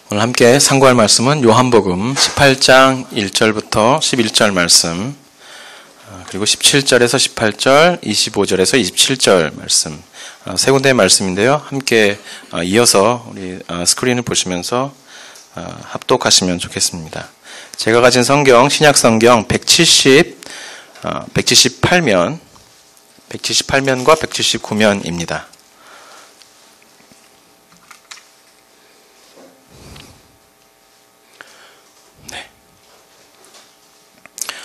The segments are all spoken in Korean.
오늘 함께 상고할 말씀은 요한복음 18장 1절부터 11절 말씀, 그리고 17절에서 18절, 25절에서 27절 말씀, 세 군데의 말씀인데요. 함께 이어서 우리 스크린을 보시면서 합독하시면 좋겠습니다. 제가 가진 성경, 신약성경 178면, 178면과 179면입니다.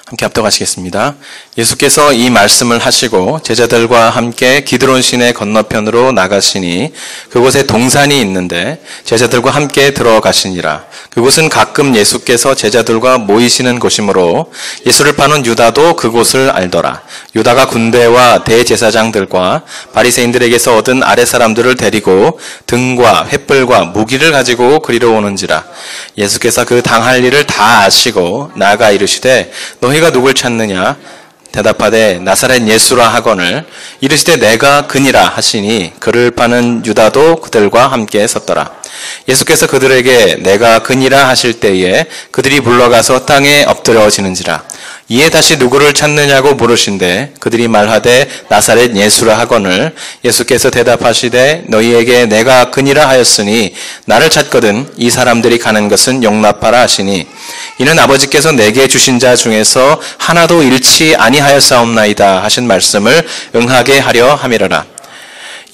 함께 합독하시겠습니다. 예수께서 이 말씀을 하시고 제자들과 함께 기드론 시내 건너편으로 나가시니 그곳에 동산이 있는데 제자들과 함께 들어가시니라. 그곳은 가끔 예수께서 제자들과 모이시는 곳이므로 예수를 파는 유다도 그곳을 알더라. 유다가 군대와 대제사장들과 바리새인들에게서 얻은 아랫사람들을 데리고 등과 횃불과 무기를 가지고 그리로 오는지라. 예수께서 그 당할 일을 다 아시고 나아가 이르시되 너희가 누굴 찾느냐? 대답하되 나사렛 예수라 하거늘 이르시되 내가 그니라 하시니 그를 파는 유다도 그들과 함께 섰더라. 예수께서 그들에게 내가 그니라 하실 때에 그들이 물러가서 땅에 엎드려지는지라. 이에 다시 누구를 찾느냐고 물으신대 그들이 말하되 나사렛 예수라 하거늘 예수께서 대답하시되 너희에게 내가 그니라 하였으니 나를 찾거든 이 사람들이 가는 것은 용납하라 하시니 이는 아버지께서 내게 주신 자 중에서 하나도 잃지 아니하였사옵나이다 하신 말씀을 응하게 하려 함이라라.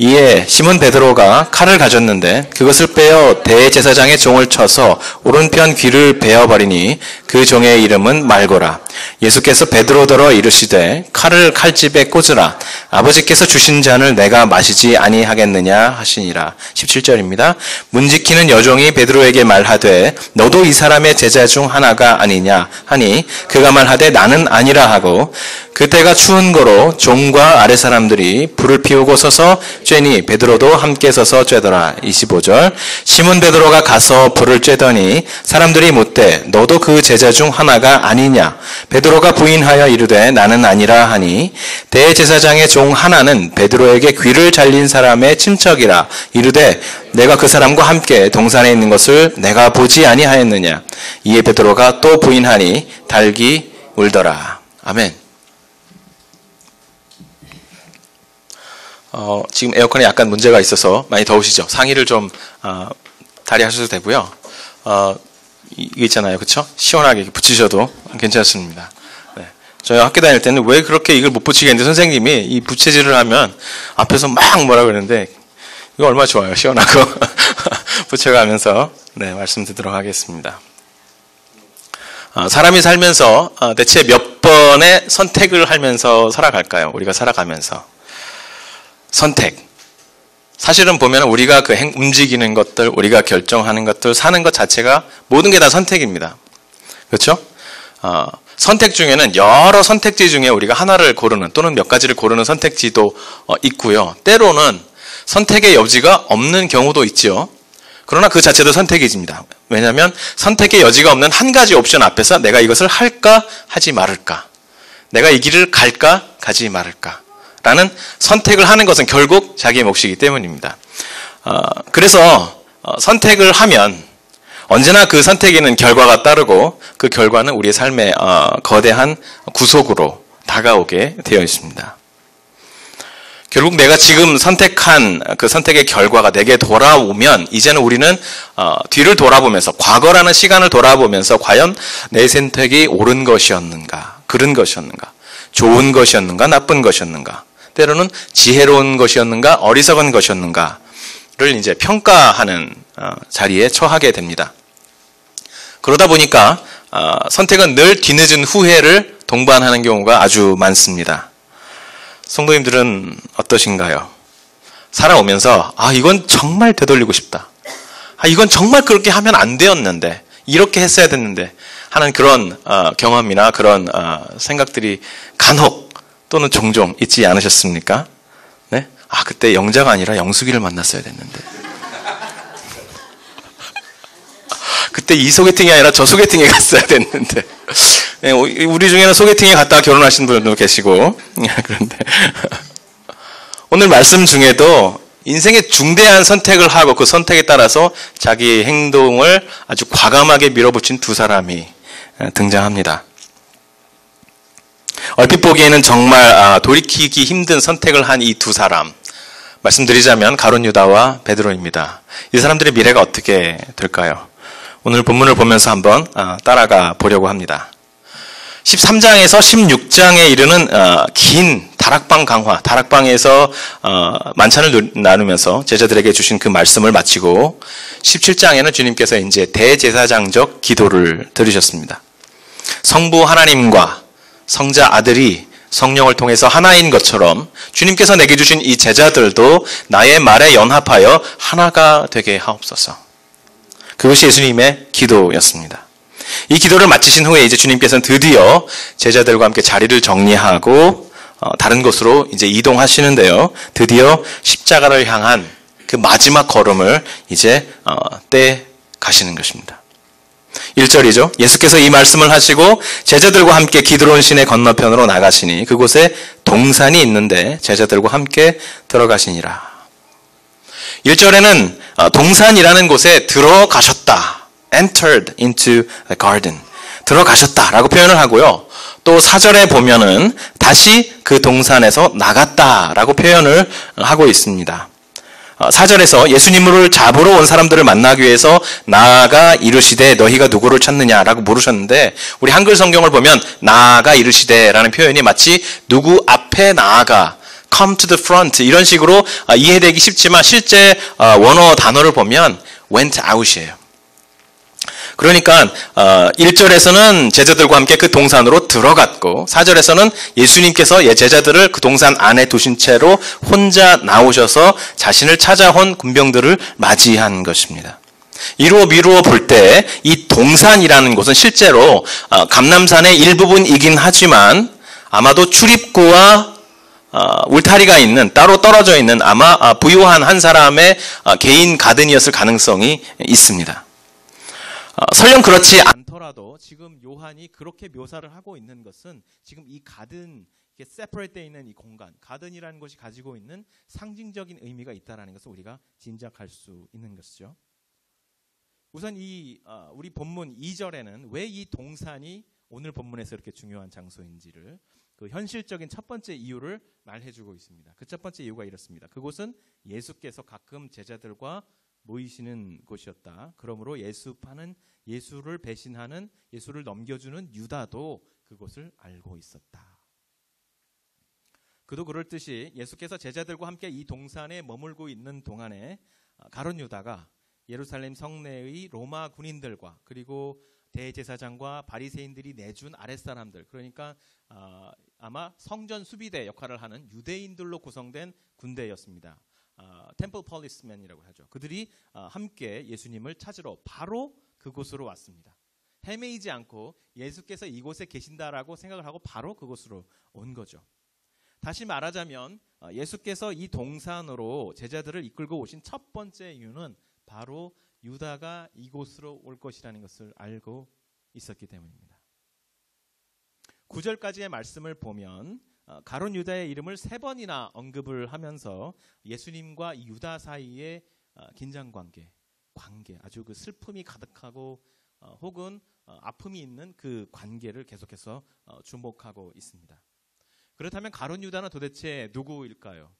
이에 시몬 베드로가 칼을 가졌는데 그것을 빼어 대제사장의 종을 쳐서 오른편 귀를 베어버리니 그 종의 이름은 말고라. 예수께서 베드로더러 이르시되 칼을 칼집에 꽂으라. 아버지께서 주신 잔을 내가 마시지 아니하겠느냐 하시니라. 17절입니다. 문지키는 여종이 베드로에게 말하되 너도 이 사람의 제자 중 하나가 아니냐 하니 그가 말하되 나는 아니라 하고 그때가 추운 거로 종과 아랫사람들이 불을 피우고 서서 쬐니 베드로도 함께 서서 쬐더라. 25절 시몬 베드로가 가서 불을 쬐더니 사람들이 묻되 너도 그 제자 중 하나가 아니냐? 베드로가 부인하여 이르되 나는 아니라 하니 대제사장의 종 하나는 베드로에게 귀를 잘린 사람의 친척이라 이르되 내가 그 사람과 함께 동산에 있는 것을 내가 보지 아니하였느냐? 이에 베드로가 또 부인하니 달기 울더라. 아멘. 지금 에어컨에 약간 문제가 있어서 많이 더우시죠? 상의를 좀 다리하셔도 되고요. 이거 있잖아요, 그렇죠? 시원하게 붙이셔도 괜찮습니다. 네. 저희 학교 다닐 때는 왜 그렇게 이걸 못 붙이겠는데 선생님이 이 부채질을 하면 앞에서 막 뭐라 그러는데 이거 얼마나 좋아요, 시원하고 붙여가면서 네, 말씀드리도록 하겠습니다. 사람이 살면서 대체 몇 번의 선택을 하면서 살아갈까요? 우리가 살아가면서 선택. 사실은 보면 우리가 움직이는 것들, 우리가 결정하는 것들, 사는 것 자체가 모든 게 다 선택입니다. 그렇죠? 선택 중에는 여러 선택지 중에 우리가 하나를 고르는 또는 몇 가지를 고르는 선택지도 있고요. 때로는 선택의 여지가 없는 경우도 있죠. 그러나 그 자체도 선택이집니다. 왜냐하면 선택의 여지가 없는 한 가지 옵션 앞에서 내가 이것을 할까, 하지 말을까? 내가 이 길을 갈까, 가지 말을까? 라는 선택을 하는 것은 결국 자기의 몫이기 때문입니다. 그래서 선택을 하면 언제나 그 선택에는 결과가 따르고 그 결과는 우리의 삶의 거대한 구속으로 다가오게 되어 있습니다. 결국 내가 지금 선택한 그 선택의 결과가 내게 돌아오면 이제는 우리는 뒤를 돌아보면서 과거라는 시간을 돌아보면서 과연 내 선택이 옳은 것이었는가, 그른 것이었는가, 좋은 것이었는가, 나쁜 것이었는가, 때로는 지혜로운 것이었는가, 어리석은 것이었는가를 이제 평가하는 자리에 처하게 됩니다. 그러다 보니까 선택은 늘 뒤늦은 후회를 동반하는 경우가 아주 많습니다. 성도님들은 어떠신가요? 살아오면서 이건 정말 되돌리고 싶다. 이건 정말 그렇게 하면 안 되었는데, 이렇게 했어야 됐는데 하는 그런 경험이나 그런 생각들이 간혹 또는 종종 있지 않으셨습니까? 네? 그때 영자가 아니라 영숙이를 만났어야 됐는데. 그때 이 소개팅이 아니라 저 소개팅에 갔어야 됐는데. 네, 우리 중에는 소개팅에 갔다가 결혼하신 분들도 계시고. 그런데 오늘 말씀 중에도 인생의 중대한 선택을 하고 그 선택에 따라서 자기 행동을 아주 과감하게 밀어붙인 두 사람이 등장합니다. 얼핏 보기에는 정말 돌이키기 힘든 선택을 한 이 두 사람, 말씀드리자면 가룟 유다와 베드로입니다. 이 사람들의 미래가 어떻게 될까요? 오늘 본문을 보면서 한번 따라가 보려고 합니다. 13장에서 16장에 이르는 긴 다락방 강화, 다락방에서 만찬을 나누면서 제자들에게 주신 그 말씀을 마치고 17장에는 주님께서 이제 대제사장적 기도를 들으셨습니다. 성부 하나님과 성자 아들이 성령을 통해서 하나인 것처럼 주님께서 내게 주신 이 제자들도 나의 말에 연합하여 하나가 되게 하옵소서. 그것이 예수님의 기도였습니다. 이 기도를 마치신 후에 이제 주님께서는 드디어 제자들과 함께 자리를 정리하고 다른 곳으로 이제 이동하시는데요. 드디어 십자가를 향한 그 마지막 걸음을 이제 떼 가시는 것입니다. 1절이죠. 예수께서 이 말씀을 하시고 제자들과 함께 기드론 시내 건너편으로 나가시니 그곳에 동산이 있는데 제자들과 함께 들어가시니라. 1절에는 동산이라는 곳에 들어가셨다. entered into the garden. 들어가셨다라고 표현을 하고요. 또 4절에 보면은 다시 그 동산에서 나갔다라고 표현을 하고 있습니다. 4절에서 예수님을 잡으러 온 사람들을 만나기 위해서 나아가 이르시되 너희가 누구를 찾느냐라고 물으셨는데 우리 한글 성경을 보면 나아가 이르시되라는 표현이 마치 누구 앞에 나아가 come to the front 이런 식으로 이해되기 쉽지만 실제 원어 단어를 보면 went out이에요. 그러니까 1절에서는 제자들과 함께 그 동산으로 들어갔고 4절에서는 예수님께서 제자들을 그 동산 안에 두신 채로 혼자 나오셔서 자신을 찾아온 군병들을 맞이한 것입니다. 이루어 볼 때 이 동산이라는 곳은 실제로 감람산의 일부분이긴 하지만 아마도 출입구와 울타리가 있는 따로 떨어져 있는 아마 부유한 한 사람의 개인 가든이었을 가능성이 있습니다. 설령 그렇지 않더라도 지금 요한이 그렇게 묘사를 하고 있는 것은 지금 이 가든, 이렇게 세퍼레이트 되어 있는 이 공간, 가든이라는 것이 가지고 있는 상징적인 의미가 있다는 것을 우리가 짐작할 수 있는 것이죠. 우선 우리 본문 2절에는 왜 이 동산이 오늘 본문에서 이렇게 중요한 장소인지를 그 현실적인 첫 번째 이유를 말해주고 있습니다. 그 첫 번째 이유가 이렇습니다. 그곳은 예수께서 가끔 제자들과 모이시는 곳이었다. 그러므로 예수를 배신하는, 예수를 넘겨주는 유다도 그곳을 알고 있었다. 그도 그럴듯이 예수께서 제자들과 함께 이 동산에 머물고 있는 동안에 가룟 유다가 예루살렘 성내의 로마 군인들과 그리고 대제사장과 바리새인들이 내준 아랫사람들, 그러니까 아마 성전 수비대 역할을 하는 유대인들로 구성된 군대였습니다. 템플 폴리스맨이라고 하죠. 그들이 함께 예수님을 찾으러 바로 그곳으로 왔습니다. 헤매이지 않고 예수께서 이곳에 계신다라고 생각을 하고 바로 그곳으로 온 거죠. 다시 말하자면 예수께서 이 동산으로 제자들을 이끌고 오신 첫 번째 이유는 바로 유다가 이곳으로 올 것이라는 것을 알고 있었기 때문입니다. 9절까지의 말씀을 보면 가룟 유다의 이름을 3번이나 언급을 하면서 예수님과 이 유다 사이의 긴장관계, 아주 그 슬픔이 가득하고 혹은 아픔이 있는 그 관계를 계속해서 주목하고 있습니다. 그렇다면 가룟 유다는 도대체 누구일까요?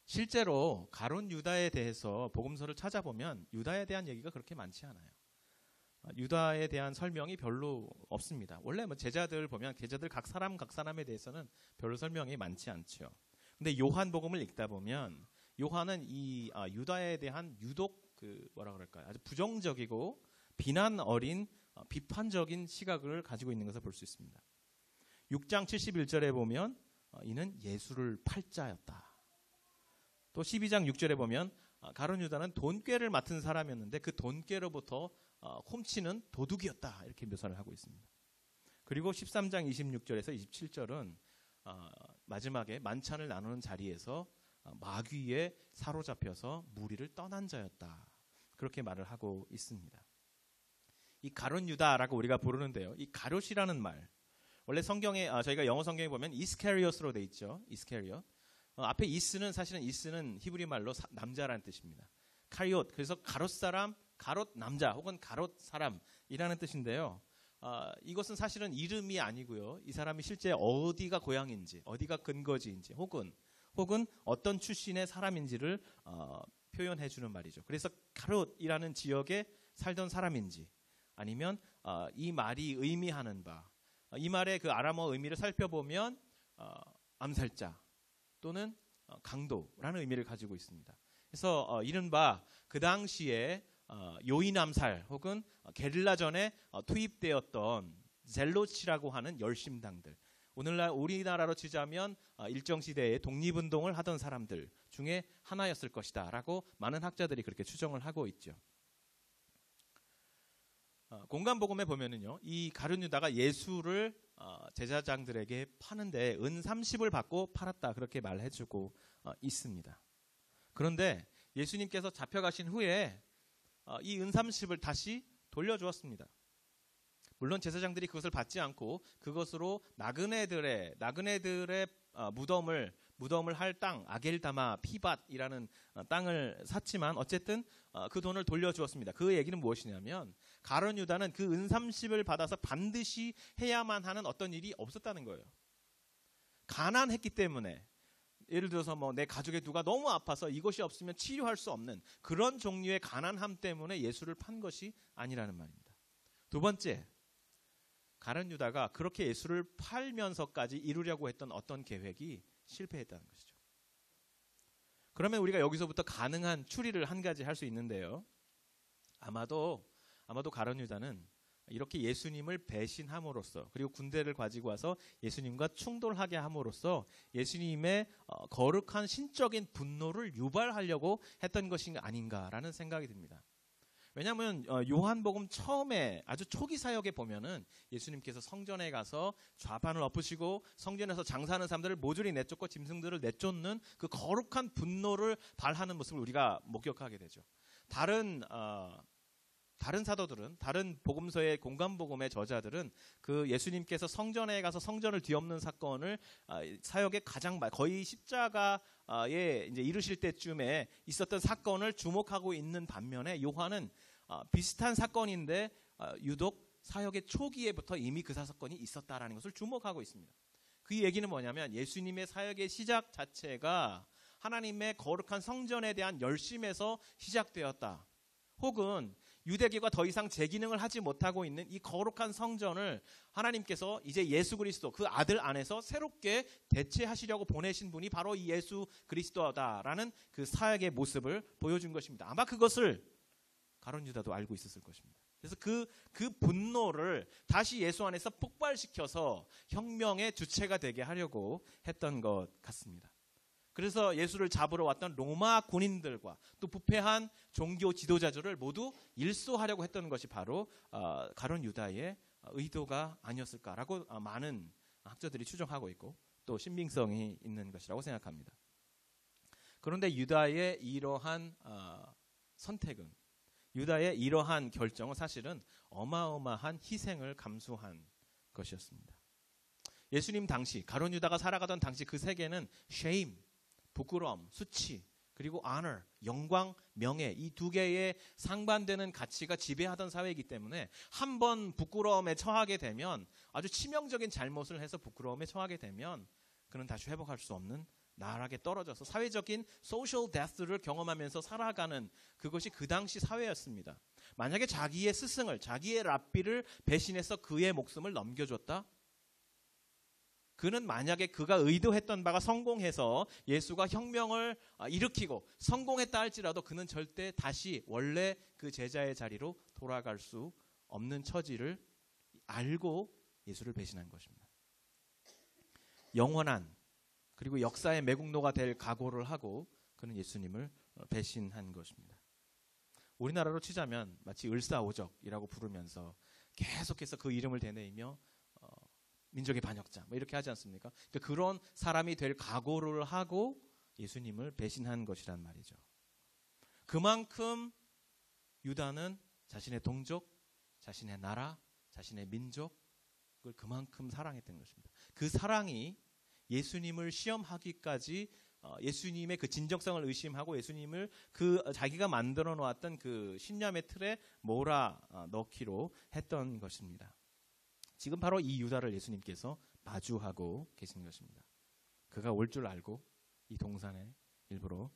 실제로 가룟 유다에 대해서 복음서를 찾아보면 유다에 대한 얘기가 그렇게 많지 않아요. 유다에 대한 설명이 별로 없습니다. 원래 제자들 보면 제자들 각 사람에 대해서는 별로 설명이 많지 않죠. 근데 요한복음을 읽다 보면 요한은 이 유다에 대한 유독 아주 부정적이고 비난 어린 비판적인 시각을 가지고 있는 것을 볼 수 있습니다. 6장 71절에 보면 이는 예수를 팔자였다. 또 12장 6절에 보면 가룟 유다는 돈꾀를 맡은 사람이었는데 그 돈꾀로부터 훔치는 도둑이었다, 이렇게 묘사를 하고 있습니다. 그리고 13장 26절에서 27절은 마지막에 만찬을 나누는 자리에서 마귀에 사로잡혀서 무리를 떠난 자였다, 그렇게 말을 하고 있습니다. 이 가룟 유다라고 우리가 부르는데요, 이 가룟이라는 말, 원래 성경에 저희가 영어 성경에 보면 이스카리엇으로 돼 있죠. 이스카리엇. 앞에 이스는 사실은 이스는 히브리 말로 남자라는 뜻입니다. 카리옷, 그래서 가롯 사람, 가롯 남자 혹은 가롯 사람이라는 뜻인데요. 이것은 사실은 이름이 아니고요. 이 사람이 실제 어디가 고향인지, 어디가 근거지인지, 혹은 어떤 출신의 사람인지를 표현해 주는 말이죠. 그래서 가롯이라는 지역에 살던 사람인지, 아니면 이 말이 의미하는 바, 이 말의 그 아람어 의미를 살펴보면 암살자 또는 강도라는 의미를 가지고 있습니다. 그래서 이른바 그 당시에 요인 암살 혹은 게릴라전에 투입되었던 젤로치라고 하는 열심당들, 오늘날 우리나라로 치자면 일정 시대에 독립운동을 하던 사람들 중에 하나였을 것이다 라고 많은 학자들이 그렇게 추정을 하고 있죠. 공간복음에 보면은요, 이 가룟 유다가 예수를 제사장들에게 파는데 은 30을 받고 팔았다 그렇게 말해주고 있습니다. 그런데 예수님께서 잡혀가신 후에 이 은 30을 다시 돌려주었습니다. 물론 제사장들이 그것을 받지 않고 그것으로 나그네들의 무덤을 할 땅, 아겔다마 피밭이라는 땅을 샀지만 어쨌든 그 돈을 돌려주었습니다. 그 얘기는 무엇이냐면 가룟 유다는 그 은 30을 받아서 반드시 해야만 하는 어떤 일이 없었다는 거예요. 가난했기 때문에, 예를 들어서 내 가족에 누가 너무 아파서 이것이 없으면 치료할 수 없는 그런 종류의 가난함 때문에 예수를 판 것이 아니라는 말입니다. 두 번째, 가룟 유다가 그렇게 예수를 팔면서까지 이루려고 했던 어떤 계획이 실패했다는 것이죠. 그러면 우리가 여기서부터 가능한 추리를 한 가지 할 수 있는데요. 아마도 가룟 유다는 이렇게 예수님을 배신함으로써, 그리고 군대를 가지고 와서 예수님과 충돌하게 함으로써 예수님의 거룩한 신적인 분노를 유발하려고 했던 것이 아닌가라는 생각이 듭니다. 왜냐하면 요한복음 처음에 아주 초기 사역에 보면은 예수님께서 성전에 가서 좌판을 엎으시고 성전에서 장사하는 사람들을 모조리 내쫓고 짐승들을 내쫓는 그 거룩한 분노를 발하는 모습을 우리가 목격하게 되죠. 다른 사도들은, 다른 복음서의 공간복음의 저자들은 그 예수님께서 성전에 가서 성전을 뒤엎는 사건을 사역의 가장 거의 십자가에 이제 이르실 때쯤에 있었던 사건을 주목하고 있는 반면에 요한은 비슷한 사건인데 유독 사역의 초기에부터 이미 그 사건이 있었다라는 것을 주목하고 있습니다. 그 얘기는 뭐냐면 예수님의 사역의 시작 자체가 하나님의 거룩한 성전에 대한 열심에서 시작되었다. 혹은 유대교가 더 이상 제 기능을 하지 못하고 있는 이 거룩한 성전을 하나님께서 이제 예수 그리스도 그 아들 안에서 새롭게 대체하시려고 보내신 분이 바로 이 예수 그리스도다라는 그 사역의 모습을 보여준 것입니다. 아마 그것을 가룟 유다도 알고 있었을 것입니다. 그래서 그 분노를 다시 예수 안에서 폭발시켜서 혁명의 주체가 되게 하려고 했던 것 같습니다. 그래서 예수를 잡으러 왔던 로마 군인들과 또 부패한 종교 지도자들을 모두 일소하려고 했던 것이 바로 가룟 유다의 의도가 아니었을까라고 많은 학자들이 추정하고 있고 또 신빙성이 있는 것이라고 생각합니다. 그런데 유다의 이러한 선택은, 유다의 이러한 결정은 사실은 어마어마한 희생을 감수한 것이었습니다. 예수님 당시, 가룟 유다가 살아가던 당시 그 세계는 shame, 부끄러움, 수치, 그리고 honor, 영광, 명예, 이 두 개의 상반되는 가치가 지배하던 사회이기 때문에 한 번 부끄러움에 처하게 되면, 아주 치명적인 잘못을 해서 부끄러움에 처하게 되면 그는 다시 회복할 수 없는 나락에 떨어져서 사회적인 social death를 경험하면서 살아가는 그것이 그 당시 사회였습니다. 만약에 자기의 스승을, 자기의 랍비를 배신해서 그의 목숨을 넘겨줬다? 그는 만약에 그가 의도했던 바가 성공해서 예수가 혁명을 일으키고 성공했다 할지라도 그는 절대 다시 원래 그 제자의 자리로 돌아갈 수 없는 처지를 알고 예수를 배신한 것입니다. 영원한 그리고 역사의 매국노가 될 각오를 하고 그는 예수님을 배신한 것입니다. 우리나라로 치자면 마치 을사오적이라고 부르면서 계속해서 그 이름을 되뇌이며 민족의 반역자 이렇게 하지 않습니까? 그러니까 그런 사람이 될 각오를 하고 예수님을 배신한 것이란 말이죠. 그만큼 유다는 자신의 동족, 자신의 나라, 자신의 민족을 그만큼 사랑했던 것입니다. 그 사랑이 예수님을 시험하기까지 예수님의 그 진정성을 의심하고 예수님을 자기가 만들어 놓았던 그 신념의 틀에 몰아 넣기로 했던 것입니다. 지금 바로 이 유다를 예수님께서 마주하고 계신 것입니다. 그가 올 줄 알고 이 동산에 일부러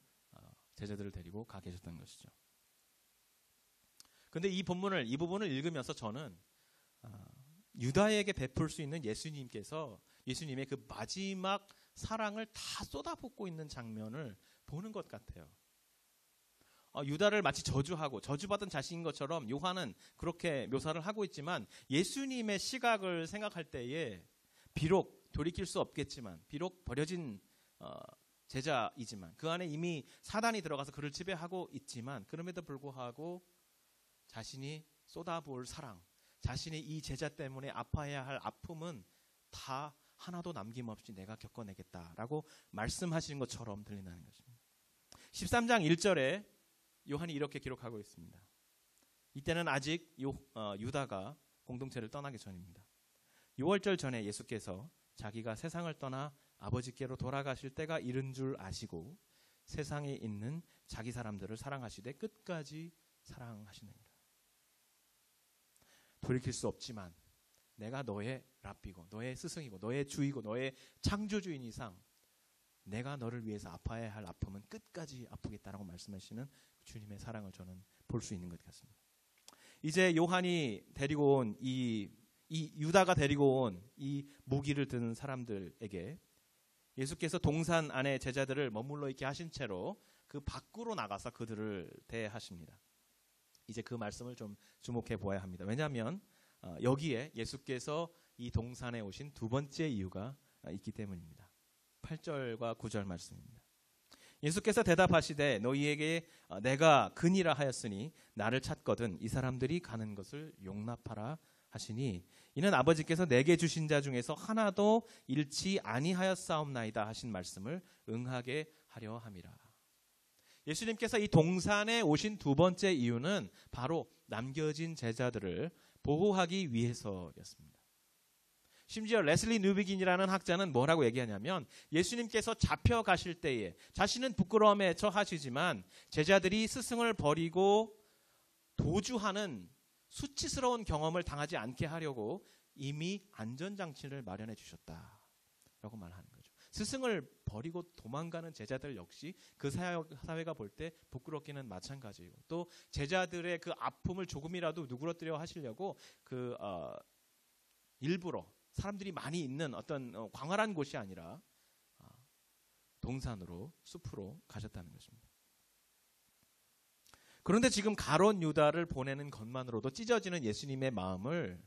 제자들을 데리고 가 계셨던 것이죠. 그런데 이 부분을 읽으면서 저는 유다에게 베풀 수 있는 예수님의 그 마지막 사랑을 다 쏟아붓고 있는 장면을 보는 것 같아요. 유다를 마치 저주받은 자식인 것처럼 요한은 그렇게 묘사를 하고 있지만 예수님의 시각을 생각할 때에 비록 돌이킬 수 없겠지만, 비록 버려진 제자이지만, 그 안에 이미 사단이 들어가서 그를 지배하고 있지만, 그럼에도 불구하고 자신이 쏟아부을 사랑, 자신이 이 제자 때문에 아파해야 할 아픔은 다 하나도 남김없이 내가 겪어내겠다라고 말씀하시는 것처럼 들린다는 것입니다. 13장 1절에 요한이 이렇게 기록하고 있습니다. 이때는 아직 유다가 공동체를 떠나기 전입니다. 6월절 전에 예수께서 자기가 세상을 떠나 아버지께로 돌아가실 때가 이른 줄 아시고 세상에 있는 자기 사람들을 사랑하시되 끝까지 사랑하시느니라. 돌이킬 수 없지만 내가 너의 랍비고 너의 스승이고 너의 주이고 너의 창조주인 이상 내가 너를 위해서 아파야 할 아픔은 끝까지 아프겠다라고 말씀하시는 주님의 사랑을 저는 볼 수 있는 것 같습니다. 이제 요한이 데리고 온 이 유다가 데리고 온 이 무기를 든 사람들에게 예수께서 동산 안에 제자들을 머물러 있게 하신 채로 그 밖으로 나가서 그들을 대하십니다. 이제 그 말씀을 좀 주목해 보아야 합니다. 왜냐하면 여기에 예수께서 이 동산에 오신 두 번째 이유가 있기 때문입니다. 8절과 9절 말씀입니다. 예수께서 대답하시되 너희에게 내가 근이라 하였으니 나를 찾거든 이 사람들이 가는 것을 용납하라 하시니 이는 아버지께서 내게 주신 자 중에서 하나도 잃지 아니하였사옵나이다 하신 말씀을 응하게 하려 함이라. 예수님께서 이 동산에 오신 두 번째 이유는 바로 남겨진 제자들을 보호하기 위해서였습니다. 심지어 레슬리 뉴비긴이라는 학자는 뭐라고 얘기하냐면 예수님께서 잡혀가실 때에 자신은 부끄러움에 처하시지만 제자들이 스승을 버리고 도주하는 수치스러운 경험을 당하지 않게 하려고 이미 안전장치를 마련해 주셨다라고 말하는 거죠. 스승을 버리고 도망가는 제자들 역시 그 사회가 볼 때 부끄럽기는 마찬가지예요. 또 제자들의 그 아픔을 조금이라도 누그러뜨려 하시려고 일부러 사람들이 많이 있는 어떤 광활한 곳이 아니라 동산으로 숲으로 가셨다는 것입니다. 그런데 지금 가룟 유다를 보내는 것만으로도 찢어지는 예수님의 마음을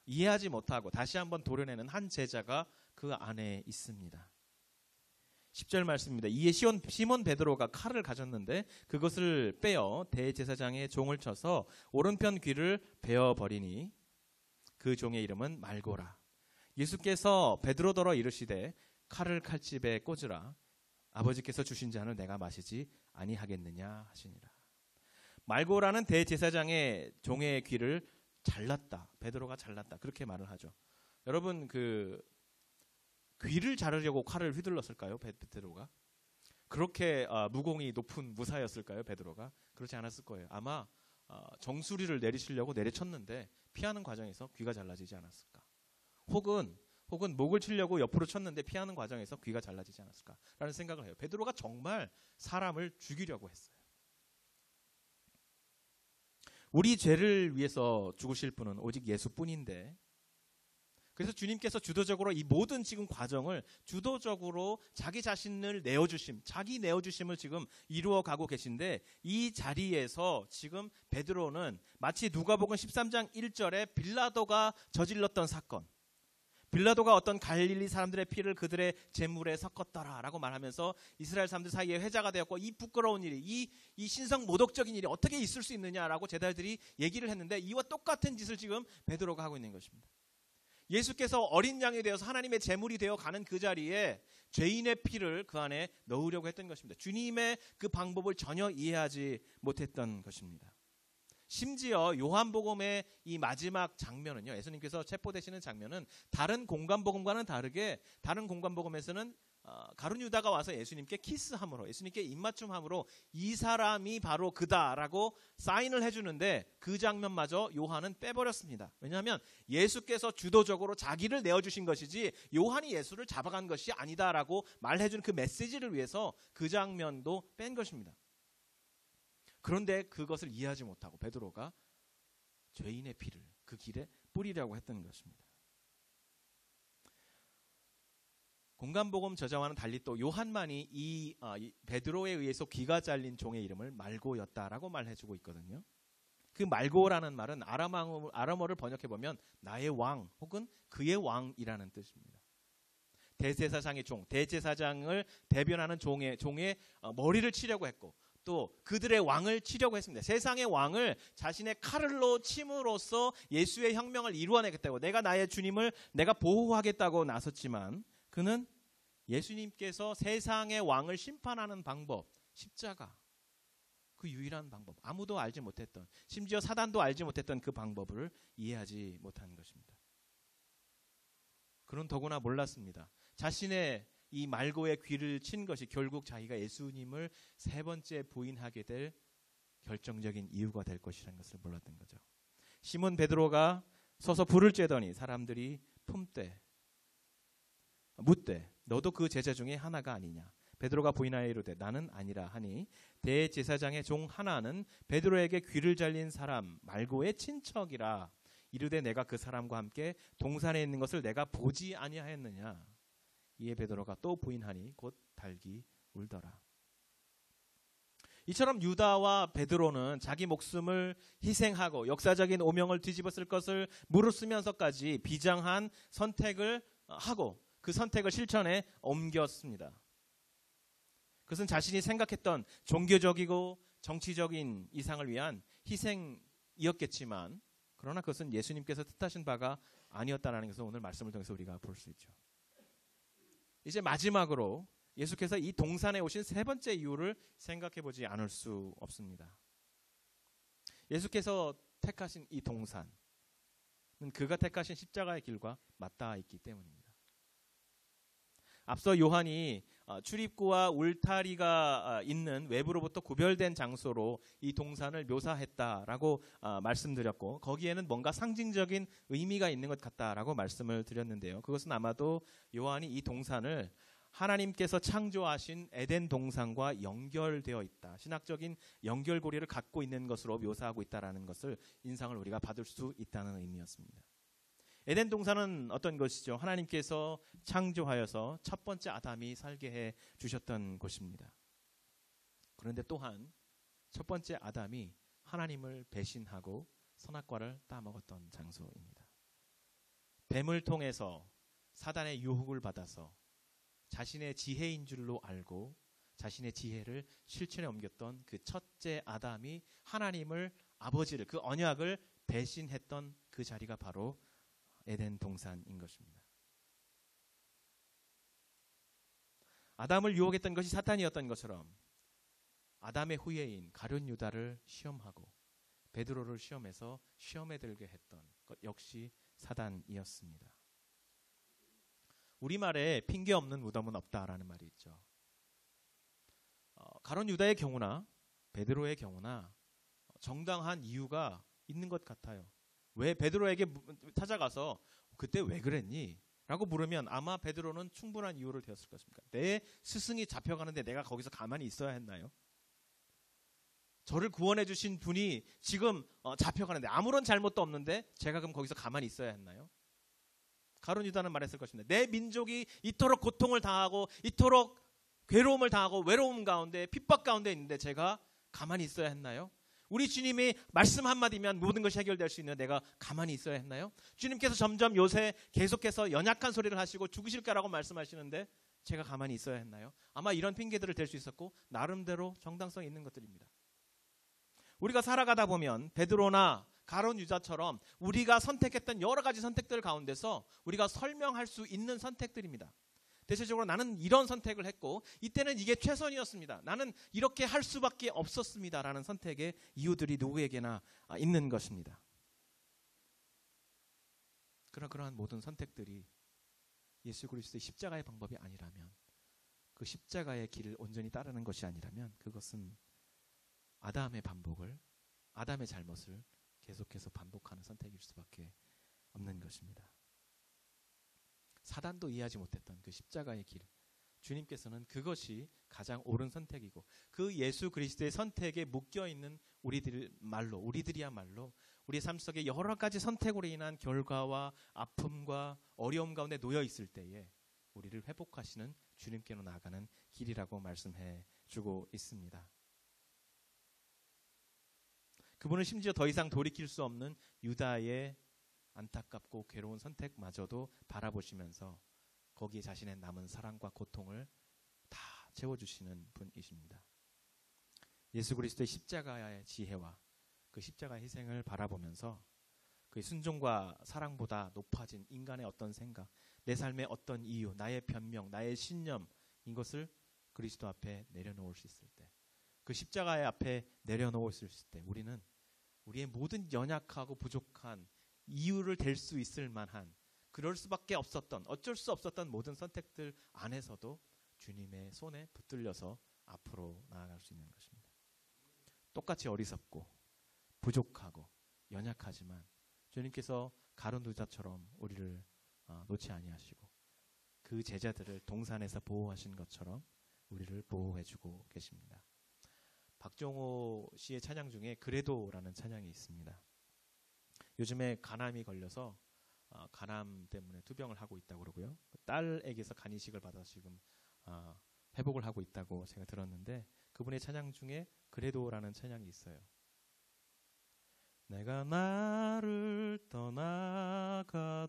이해하지 못하고 다시 한번 도려내는 한 제자가 그 안에 있습니다. 10절 말씀입니다. 이에 시몬 베드로가 칼을 가졌는데 그것을 빼어 대제사장의 종을 쳐서 오른편 귀를 베어버리니 그 종의 이름은 말고라. 예수께서 베드로더러 이르시되 칼을 칼집에 꽂으라. 아버지께서 주신 잔을 내가 마시지 아니하겠느냐 하시니라. 말고라는 대제사장의 종의 귀를 잘랐다. 베드로가 잘랐다. 그렇게 말을 하죠. 여러분 귀를 자르려고 칼을 휘둘렀을까요? 베드로가? 그렇게 무공이 높은 무사였을까요? 베드로가? 그렇지 않았을 거예요. 아마 정수리를 내리시려고 내리쳤는데 피하는 과정에서 귀가 잘라지지 않았을까? 혹은 목을 치려고 옆으로 쳤는데 피하는 과정에서 귀가 잘라지지 않았을까라는 생각을 해요. 베드로가 정말 사람을 죽이려고 했어요. 우리 죄를 위해서 죽으실 분은 오직 예수뿐인데 그래서 주님께서 주도적으로 이 모든 지금 과정을 주도적으로 자기 자신을 자기 내어주심을 지금 이루어가고 계신데 이 자리에서 지금 베드로는 마치 누가복음 13장 1절에 빌라도가 저질렀던 사건, 빌라도가 어떤 갈릴리 사람들의 피를 그들의 제물에 섞었더라라고 말하면서 이스라엘 사람들 사이에 회자가 되었고 이 부끄러운 일이 이 신성 모독적인 일이 어떻게 있을 수 있느냐라고 제자들이 얘기를 했는데 이와 똑같은 짓을 지금 베드로가 하고 있는 것입니다. 예수께서 어린 양이 되어서 하나님의 제물이 되어 가는 그 자리에 죄인의 피를 그 안에 넣으려고 했던 것입니다. 주님의 그 방법을 전혀 이해하지 못했던 것입니다. 심지어 요한복음의 이 마지막 장면은요, 예수님께서 체포되시는 장면은 다른 공관복음과는 다르게 다른 공관복음에서는 가룟 유다가 와서 예수님께 키스함으로, 예수님께 입맞춤함으로 이 사람이 바로 그다라고 사인을 해주는데 그 장면마저 요한은 빼버렸습니다. 왜냐하면 예수께서 주도적으로 자기를 내어주신 것이지 요한이 예수를 잡아간 것이 아니다라고 말해준 그 메시지를 위해서 그 장면도 뺀 것입니다. 그런데 그것을 이해하지 못하고 베드로가 죄인의 피를 그 길에 뿌리려고 했던 것입니다. 공간복음 저자와는 달리 또 요한만이 이 베드로에 의해서 귀가 잘린 종의 이름을 말고였다라고 말해주고 있거든요. 그 말고라는 말은 아람어를 번역해보면 나의 왕 혹은 그의 왕이라는 뜻입니다. 대제사장의 종, 대제사장을 대변하는 종의 머리를 치려고 했고 또 그들의 왕을 치려고 했습니다. 세상의 왕을 자신의 칼로 침으로써 예수의 혁명을 이루어내겠다고, 내가 나의 주님을 내가 보호하겠다고 나섰지만 그는 예수님께서 세상의 왕을 심판하는 방법, 십자가, 그 유일한 방법, 아무도 알지 못했던, 심지어 사단도 알지 못했던 그 방법을 이해하지 못한 것입니다. 그는 더구나 몰랐습니다. 자신의 이 말고의 귀를 친 것이 결국 자기가 예수님을 세 번째 부인하게 될 결정적인 이유가 될 것이라는 것을 몰랐던 거죠. 시몬 베드로가 서서 불을 쬐더니 사람들이 품되 묻되 너도 그 제자 중에 하나가 아니냐. 베드로가 부인하여 이르되 나는 아니라 하니 대제사장의 종 하나는 베드로에게 귀를 잘린 사람 말고의 친척이라. 이르되 내가 그 사람과 함께 동산에 있는 것을 내가 보지 아니하였느냐. 이에 베드로가 또 부인하니 곧 달기 울더라. 이처럼 유다와 베드로는 자기 목숨을 희생하고 역사적인 오명을 뒤집었을 것을 무릅쓰면서까지 비장한 선택을 하고 그 선택을 실천에 옮겼습니다. 그것은 자신이 생각했던 종교적이고 정치적인 이상을 위한 희생이었겠지만 그러나 그것은 예수님께서 뜻하신 바가 아니었다는 것을 오늘 말씀을 통해서 우리가 볼 수 있죠. 이제 마지막으로 예수께서 이 동산에 오신 세 번째 이유를 생각해 보지 않을 수 없습니다. 예수께서 택하신 이 동산은 그가 택하신 십자가의 길과 맞닿아 있기 때문입니다. 앞서 요한이 출입구와 울타리가 있는 외부로부터 구별된 장소로 이 동산을 묘사했다라고 말씀드렸고 거기에는 뭔가 상징적인 의미가 있는 것 같다라고 말씀을 드렸는데요. 그것은 아마도 요한이 이 동산을 하나님께서 창조하신 에덴 동산과 연결되어 있다. 신학적인 연결고리를 갖고 있는 것으로 묘사하고 있다는 것을 인상을 우리가 받을 수 있다는 의미였습니다. 에덴 동산은 어떤 것이죠? 하나님께서 창조하여서 첫 번째 아담이 살게 해 주셨던 곳입니다. 그런데 또한 첫 번째 아담이 하나님을 배신하고 선악과를 따먹었던 장소입니다. 뱀을 통해서 사단의 유혹을 받아서 자신의 지혜인 줄로 알고 자신의 지혜를 실천에 옮겼던 그 첫째 아담이 하나님을 아버지를 그 언약을 배신했던 그 자리가 바로 에덴 동산인 것입니다. 아담을 유혹했던 것이 사탄이었던 것처럼 아담의 후예인 가룟 유다를 시험하고 베드로를 시험해서 시험에 들게 했던 것 역시 사단이었습니다. 우리말에 핑계 없는 무덤은 없다라는 말이 있죠. 가룟 유다의 경우나 베드로의 경우나 정당한 이유가 있는 것 같아요. 왜 베드로에게 찾아가서 그때 왜 그랬니? 라고 물으면 아마 베드로는 충분한 이유를 대었을 것입니다. 내 스승이 잡혀가는데 내가 거기서 가만히 있어야 했나요? 저를 구원해 주신 분이 지금 잡혀가는데 아무런 잘못도 없는데 제가 그럼 거기서 가만히 있어야 했나요? 가룟 유다는 말했을 것입니다. 내 민족이 이토록 고통을 당하고 이토록 괴로움을 당하고 외로움 가운데 핍박 가운데 있는데 제가 가만히 있어야 했나요? 우리 주님이 말씀 한마디면 모든 것이 해결될 수 있는 내가 가만히 있어야 했나요? 주님께서 점점 요새 계속해서 연약한 소리를 하시고 죽으실 거라고 말씀하시는데 제가 가만히 있어야 했나요? 아마 이런 핑계들을 댈 수 있었고 나름대로 정당성이 있는 것들입니다. 우리가 살아가다 보면 베드로나 가룟 유다처럼 우리가 선택했던 여러 가지 선택들 가운데서 우리가 설명할 수 있는 선택들입니다. 대체적으로 나는 이런 선택을 했고 이때는 이게 최선이었습니다. 나는 이렇게 할 수밖에 없었습니다. 라는 선택의 이유들이 누구에게나 있는 것입니다. 그러한 모든 선택들이 예수 그리스도의 십자가의 방법이 아니라면 그 십자가의 길을 온전히 따르는 것이 아니라면 그것은 아담의 반복을, 아담의 잘못을 계속해서 반복하는 선택일 수밖에 없는 것입니다. 사단도 이해하지 못했던 그 십자가의 길, 주님께서는 그것이 가장 옳은 선택이고 그 예수 그리스도의 선택에 묶여있는 우리들이야말로 우리의 삶 속에 여러 가지 선택으로 인한 결과와 아픔과 어려움 가운데 놓여 있을 때에 우리를 회복하시는 주님께로 나아가는 길이라고 말씀해 주고 있습니다. 그분은 심지어 더 이상 돌이킬 수 없는 유다의 안타깝고 괴로운 선택마저도 바라보시면서 거기에 자신의 남은 사랑과 고통을 다 채워주시는 분이십니다. 예수 그리스도의 십자가의 지혜와 그 십자가의 희생을 바라보면서 그 순종과 사랑보다 높아진 인간의 어떤 생각, 내 삶의 어떤 이유, 나의 변명, 나의 신념, 이것을 그리스도 앞에 내려놓을 수 있을 때, 그 십자가의 앞에 내려놓을 수 있을 때 우리는 우리의 모든 연약하고 부족한 이유를 댈 수 있을 만한, 그럴 수밖에 없었던, 어쩔 수 없었던 모든 선택들 안에서도 주님의 손에 붙들려서 앞으로 나아갈 수 있는 것입니다. 똑같이 어리석고 부족하고 연약하지만 주님께서 가룟 유다처럼 우리를 놓지 아니하시고 그 제자들을 동산에서 보호하신 것처럼 우리를 보호해주고 계십니다. 박정호 씨의 찬양 중에 그래도라는 찬양이 있습니다. 요즘에 간암이 걸려서 간암 때문에 투병을 하고 있다고 그러고요. 딸에게서 간이식을 받아서 지금 회복을 하고 있다고 제가 들었는데 그분의 찬양 중에 그래도라는 찬양이 있어요. 내가 나를 떠나가도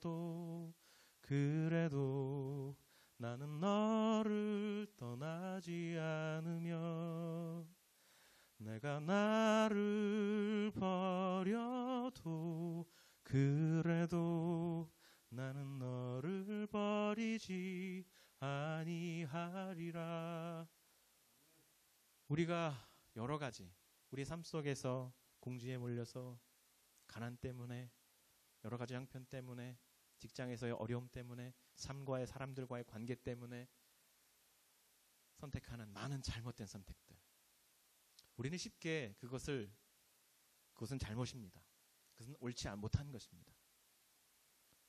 그래도 나는 너를 떠나지 않으며 내가 나를 버려도 그래도 나는 너를 버리지 아니하리라. 우리가 여러 가지 우리 삶 속에서 궁지에 몰려서 가난 때문에 여러 가지 형편 때문에 직장에서의 어려움 때문에 삶과의 사람들과의 관계 때문에 선택하는 많은 잘못된 선택들, 우리는 쉽게 그것은 잘못입니다. 그것은 옳지 못한 것입니다.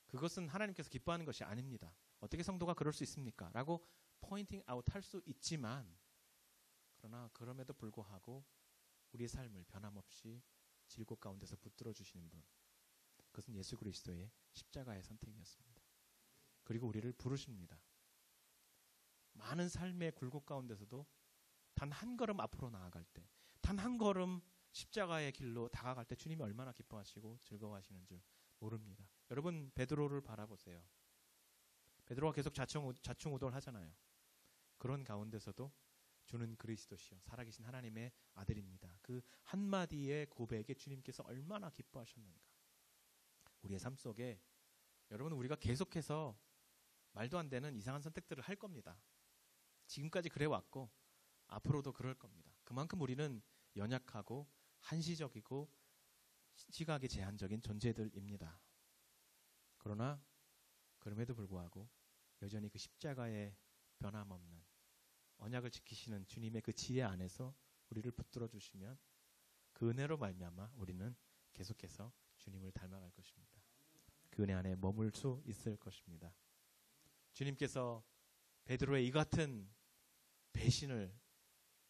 그것은 하나님께서 기뻐하는 것이 아닙니다. 어떻게 성도가 그럴 수 있습니까? 라고 포인팅 아웃 할 수 있지만 그러나 그럼에도 불구하고 우리의 삶을 변함없이 질곡 가운데서 붙들어 주시는 분, 그것은 예수 그리스도의 십자가의 선택이었습니다. 그리고 우리를 부르십니다. 많은 삶의 굴곡 가운데서도 단 한 걸음 앞으로 나아갈 때, 단 한 걸음 십자가의 길로 다가갈 때 주님이 얼마나 기뻐하시고 즐거워하시는 줄 모릅니다. 여러분 베드로를 바라보세요. 베드로가 계속 좌충우돌 하잖아요. 그런 가운데서도 주는 그리스도시요 살아계신 하나님의 아들입니다. 그 한마디의 고백에 주님께서 얼마나 기뻐하셨는가. 우리의 삶 속에 여러분 우리가 계속해서 말도 안 되는 이상한 선택들을 할 겁니다. 지금까지 그래왔고 앞으로도 그럴 겁니다. 그만큼 우리는 연약하고 한시적이고 시각이 제한적인 존재들입니다. 그러나 그럼에도 불구하고 여전히 그 십자가의 변함없는 언약을 지키시는 주님의 그 지혜 안에서 우리를 붙들어 주시면 그 은혜로 말미암아 우리는 계속해서 주님을 닮아갈 것입니다. 그 은혜 안에 머물 수 있을 것입니다. 주님께서 베드로의 이 같은 배신을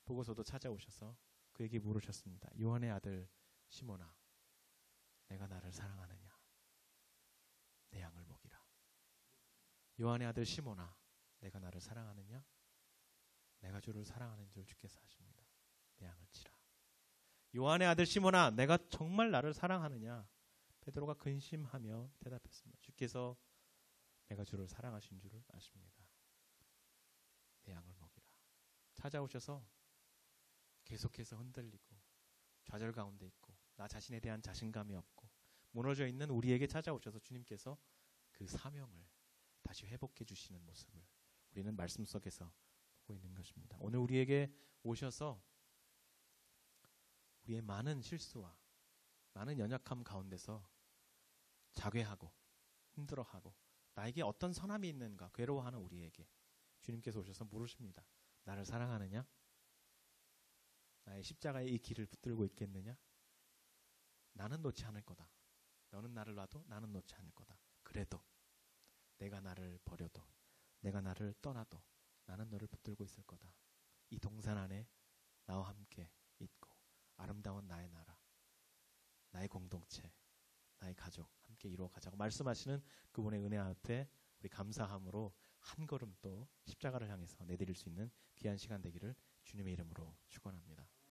보고서도 찾아오셔서 그에게 물으셨습니다. 요한의 아들 시몬아, 내가 나를 사랑하느냐? 내 양을 먹이라. 요한의 아들 시몬아, 내가 나를 사랑하느냐? 내가 주를 사랑하는 줄 주께서 하십니다. 내 양을 치라. 요한의 아들 시몬아, 내가 정말 나를 사랑하느냐? 베드로가 근심하며 대답했습니다. 주께서 내가 주를 사랑하신 줄을 아십니다. 내 양을 먹이라. 찾아오셔서 계속해서 흔들리고 좌절 가운데 있고 나 자신에 대한 자신감이 없고 무너져 있는 우리에게 찾아오셔서 주님께서 그 사명을 다시 회복해 주시는 모습을 우리는 말씀 속에서 보고 있는 것입니다. 오늘 우리에게 오셔서 우리의 많은 실수와 많은 연약함 가운데서 자괴하고 힘들어하고 나에게 어떤 선함이 있는가 괴로워하는 우리에게 주님께서 오셔서 물으십니다. 나를 사랑하느냐? 나의 십자가의 이 길을 붙들고 있겠느냐? 나는 놓지 않을 거다. 너는 나를 놔도 나는 놓지 않을 거다. 그래도 내가 나를 버려도 내가 나를 떠나도 나는 너를 붙들고 있을 거다. 이 동산 안에 나와 함께 있고 아름다운 나의 나라, 나의 공동체, 나의 가족 함께 이루어가자고 말씀하시는 그분의 은혜 앞에 우리 감사함으로 한 걸음 또 십자가를 향해서 내드릴 수 있는 귀한 시간 되기를 주님의 이름으로 축원합니다.